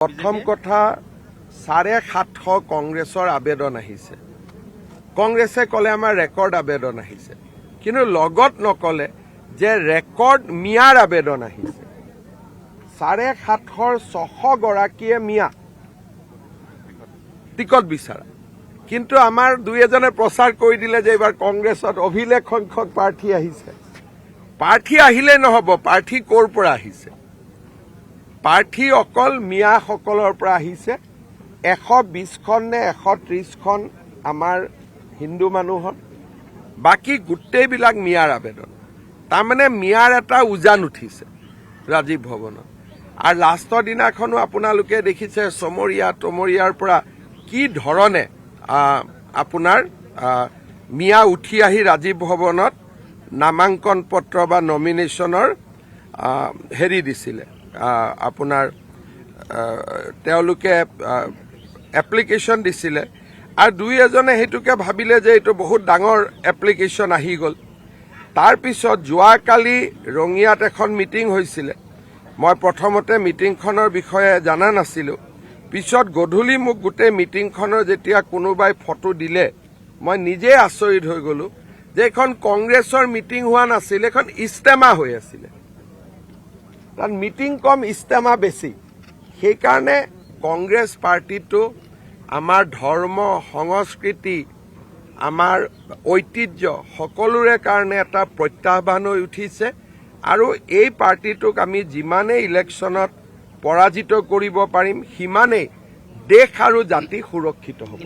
প্ৰথম কথা 750 কংগ্ৰেছৰ আবেদন আহিছে। কংগ্ৰেছে কলে আমাৰ ৰেকৰ্ড আবেদন আহিছে, কিন্তু লগত নকলে যে ৰেকৰ্ড মিয়াৰ আবেদন আহিছে। 750ৰ 600 গৰাকীয়ে মিয়া টিকট বিচাৰা, কিন্তু আমাৰ দুই এজনে প্ৰচাৰ কৰি দিলে যে এইবাৰ কংগ্ৰেছত অভিলেখ সংখ্যক প্ৰাৰ্থী আহিছে। প্ৰাৰ্থী আহিলে নহব, প্ৰাৰ্থী ক'ৰ পৰা আহিছে? প্ৰাৰ্থী অকল মিয়াসকলৰ পৰা আহিছে। 120খন নে 130খন আমাৰ হিন্দু মানুহৰ, বাকী গোটেইবিলাক মিয়াৰ আবেদন। তাৰমানে মিয়াৰ এটা উজান উঠিছে ৰাজীৱ ভৱনত। আৰু লাষ্টৰ দিনাখনো আপোনালোকে দেখিছে তমৰীয়াৰ পৰা কি ধৰণে আপোনাৰ মিয়া উঠি আহি ৰাজীৱ ভৱনত নামাংকন পত্ৰ বা নমিনেশ্যনৰ হেৰি দিছিলে। আপোনাৰ তেওঁলোকে এপ্লিকেশ্যন দিছিলে আৰু দুই এজনে সেইটোকে ভাবিলে যে এইটো বহুত ডাঙৰ এপ্লিকেশ্যন আহি গ'ল। তাৰপিছত যোৱাকালি ৰঙিয়াত এখন মিটিং হৈছিলে। মই প্ৰথমতে মিটিংখনৰ বিষয়ে জনা নাছিলোঁ। পিছত গধূলি মোক গোটেই মিটিংখনৰ যেতিয়া কোনোবাই ফটো দিলে, মই নিজে আচৰিত হৈ গ'লো যে এখন কংগ্ৰেছৰ মিটিং হোৱা নাছিল, এখন ইস্তেমা হৈ আছিলে। তাত মিটিং কম, ইস্তেমা বেছি। সেইকাৰণে কংগ্ৰেছ পাৰ্টিটো আমাৰ ধৰ্ম, সংস্কৃতি, আমাৰ ঐতিহ্য সকলোৰে কাৰণে এটা প্ৰত্যাহ্বান হৈ উঠিছে। আৰু এই পাৰ্টিটোক আমি যিমানেই ইলেকশ্যনত পৰাজিত কৰিব পাৰিম, সিমানেই দেশ আৰু জাতি সুৰক্ষিত হ'ব।